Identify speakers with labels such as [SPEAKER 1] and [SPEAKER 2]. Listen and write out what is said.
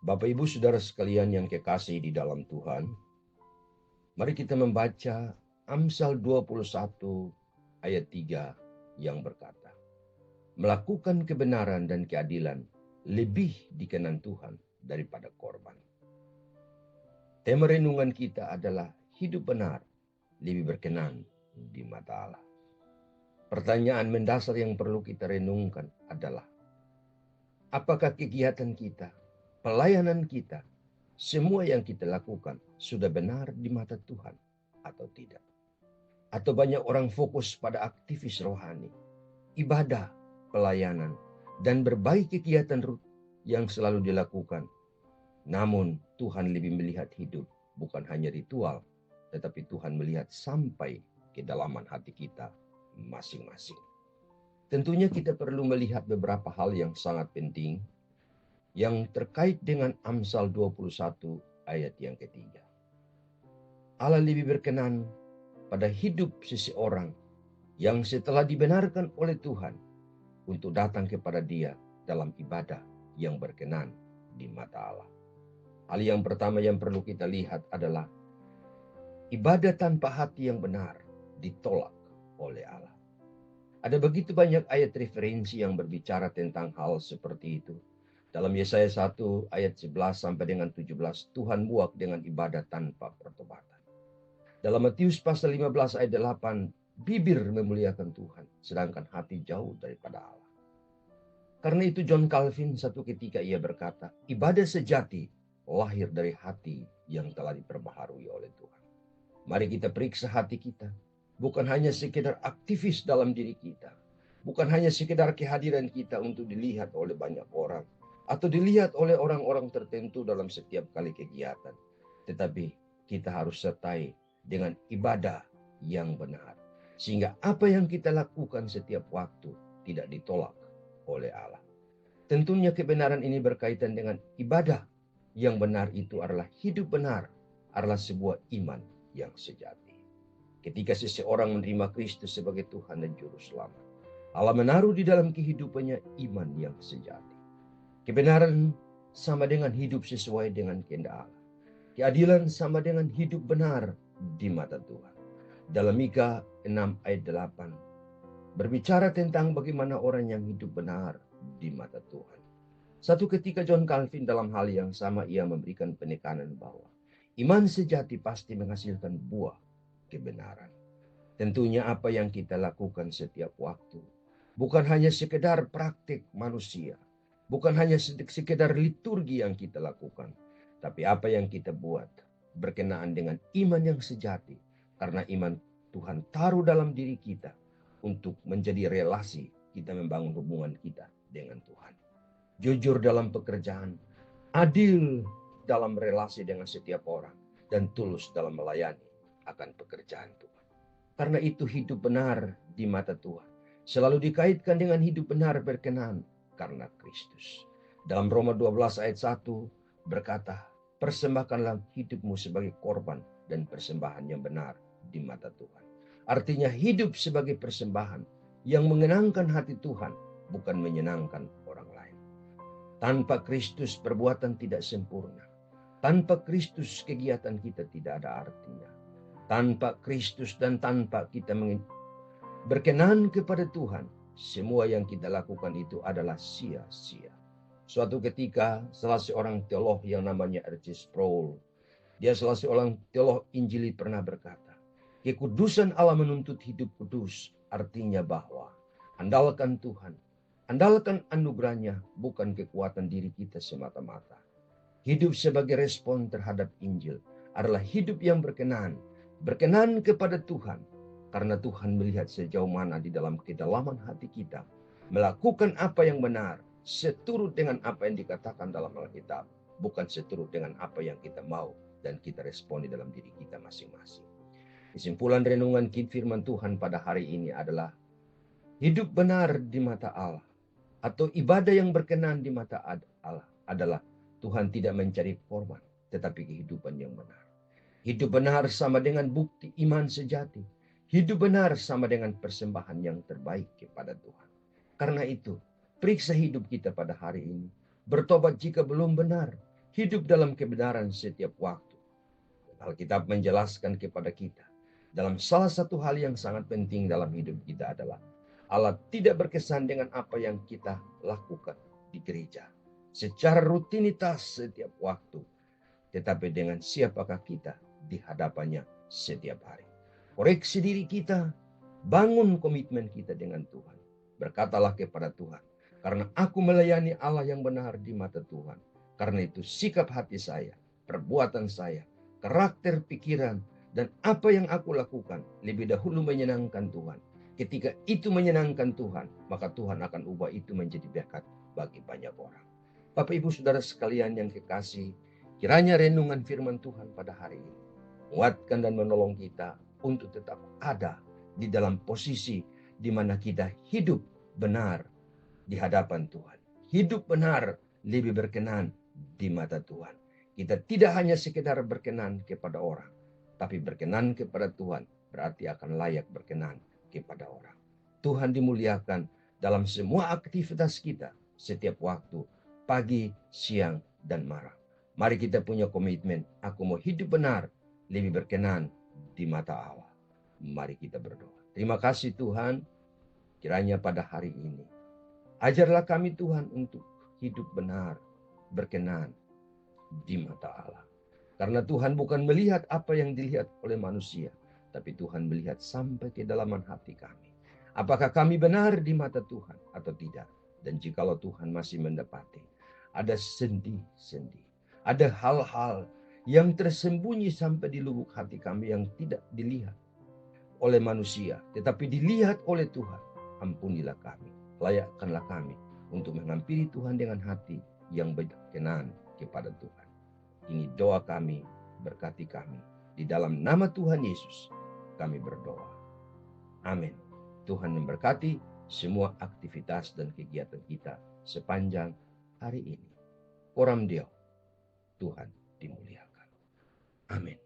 [SPEAKER 1] Bapak Ibu Saudara sekalian yang kekasih di dalam Tuhan, mari kita membaca Amsal 21 ayat 3 yang berkata, melakukan kebenaran dan keadilan lebih dikenan Tuhan daripada korban. Tema renungan kita adalah hidup benar lebih berkenan di mata Allah. Pertanyaan mendasar yang perlu kita renungkan adalah, apakah kegiatan kita, pelayanan kita, semua yang kita lakukan sudah benar di mata Tuhan atau tidak? Atau banyak orang fokus pada aktivis rohani, ibadah, pelayanan, dan berbagai kegiatan yang selalu dilakukan. Namun Tuhan lebih melihat hidup, bukan hanya ritual, tetapi Tuhan melihat sampai ke dalaman hati kita masing-masing. Tentunya kita perlu melihat beberapa hal yang sangat penting yang terkait dengan Amsal 21 ayat yang ketiga. Allah lebih berkenan pada hidup seseorang yang setelah dibenarkan oleh Tuhan untuk datang kepada Dia dalam ibadah yang berkenan di mata Allah. Hal yang pertama yang perlu kita lihat adalah ibadah tanpa hati yang benar ditolak oleh Allah. Ada begitu banyak ayat referensi yang berbicara tentang hal seperti itu. Dalam Yesaya 1 ayat 11 sampai dengan 17, Tuhan muak dengan ibadah tanpa pertobatan. Dalam Matius pasal 15 ayat 8, bibir memuliakan Tuhan, sedangkan hati jauh daripada Allah. Karena itu John Calvin satu ketika ia berkata, ibadah sejati lahir dari hati yang telah diperbaharui oleh Tuhan. Mari kita periksa hati kita. Bukan hanya sekedar aktivis dalam diri kita. Bukan hanya sekedar kehadiran kita untuk dilihat oleh banyak orang. Atau dilihat oleh orang-orang tertentu dalam setiap kali kegiatan. Tetapi kita harus sertai dengan ibadah yang benar. Sehingga apa yang kita lakukan setiap waktu tidak ditolak oleh Allah. Tentunya kebenaran ini berkaitan dengan ibadah. Yang benar itu adalah hidup benar, adalah sebuah iman yang sejati. Ketika seseorang menerima Kristus sebagai Tuhan dan Juru Selamat, Allah menaruh di dalam kehidupannya iman yang sejati. Kebenaran sama dengan hidup sesuai dengan kehendak Allah. Keadilan sama dengan hidup benar di mata Tuhan. Dalam Mika 6 ayat 8, berbicara tentang bagaimana orang yang hidup benar di mata Tuhan. Satu ketika John Calvin dalam hal yang sama ia memberikan penekanan bahwa iman sejati pasti menghasilkan buah kebenaran. Tentunya apa yang kita lakukan setiap waktu bukan hanya sekedar praktik manusia, bukan hanya sekedar liturgi yang kita lakukan, tapi apa yang kita buat berkenaan dengan iman yang sejati, karena iman Tuhan taruh dalam diri kita untuk menjadi relasi kita membangun hubungan kita dengan Tuhan. Jujur dalam pekerjaan, adil dalam relasi dengan setiap orang, dan tulus dalam melayani akan pekerjaan Tuhan. Karena itu hidup benar di mata Tuhan selalu dikaitkan dengan hidup benar berkenan karena Kristus. Dalam Roma 12 ayat 1 berkata, persembahkanlah hidupmu sebagai korban dan persembahan yang benar di mata Tuhan. Artinya hidup sebagai persembahan yang mengenangkan hati Tuhan, bukan menyenangkan orang lain. Tanpa Kristus perbuatan tidak sempurna. Tanpa Kristus kegiatan kita tidak ada artinya. Tanpa Kristus dan tanpa kita berkenan kepada Tuhan, semua yang kita lakukan itu adalah sia-sia. Suatu ketika salah seorang teolog yang namanya R.C. Sproul, dia salah seorang teolog Injili pernah berkata, kekudusan Allah menuntut hidup kudus, artinya bahwa andalkan Tuhan, andalkan anugerahnya, bukan kekuatan diri kita semata-mata. Hidup sebagai respon terhadap Injil adalah hidup yang berkenan kepada Tuhan, karena Tuhan melihat sejauh mana di dalam kedalaman hati kita, melakukan apa yang benar, seturut dengan apa yang dikatakan dalam Alkitab, bukan seturut dengan apa yang kita mau dan kita responi dalam diri kita masing-masing. Kesimpulan renungan firman Tuhan pada hari ini adalah, hidup benar di mata Allah, atau ibadah yang berkenan di mata Allah adalah Tuhan tidak mencari korban, tetapi kehidupan yang benar. Hidup benar sama dengan bukti iman sejati. Hidup benar sama dengan persembahan yang terbaik kepada Tuhan. Karena itu, periksa hidup kita pada hari ini. Bertobat jika belum benar. hidup dalam kebenaran setiap waktu. Alkitab menjelaskan kepada kita dalam salah satu hal yang sangat penting dalam hidup kita adalah Allah tidak berkesan dengan apa yang kita lakukan di gereja secara rutinitas setiap waktu, tetapi dengan siapakah kita di hadapannya setiap hari. Koreksi diri kita, bangun komitmen kita dengan Tuhan. Berkatalah kepada Tuhan, karena aku melayani Allah yang benar di mata Tuhan. Karena itu sikap hati saya, perbuatan saya, karakter pikiran, dan apa yang aku lakukan lebih dahulu menyenangkan Tuhan. Ketika itu menyenangkan Tuhan, maka Tuhan akan ubah itu menjadi berkat bagi banyak orang. Bapak Ibu Saudara sekalian yang kekasih, kiranya renungan firman Tuhan pada hari ini menguatkan dan menolong kita untuk tetap ada di dalam posisi di mana kita hidup benar di hadapan Tuhan. Hidup benar lebih berkenan di mata Tuhan. Kita tidak hanya sekedar berkenan kepada orang, tapi berkenan kepada Tuhan berarti akan layak berkenan kepada orang. Tuhan dimuliakan dalam semua aktivitas kita setiap waktu, pagi, siang, dan malam. Mari kita punya komitmen, aku mau hidup benar, lebih berkenan di mata Allah. Mari kita berdoa. Terima kasih Tuhan, kiranya pada hari ini, ajarlah kami Tuhan untuk hidup benar, berkenan di mata Allah. Karena Tuhan bukan melihat apa yang dilihat oleh manusia, tapi Tuhan melihat sampai ke dalaman hati kami. Apakah kami benar di mata Tuhan atau tidak? Dan jikalau Tuhan masih mendapati ada sendi-sendi, ada hal-hal yang tersembunyi sampai di lubuk hati kami yang tidak dilihat oleh manusia, tetapi dilihat oleh Tuhan, ampunilah kami, layakkanlah kami untuk menghampiri Tuhan dengan hati yang berkenan kepada Tuhan. Ini doa kami, berkati kami. Di dalam nama Tuhan Yesus, kami berdoa. Amin. Tuhan memberkati semua aktivitas dan kegiatan kita sepanjang hari ini. Koram Deo, Tuhan dimuliakan. Amin.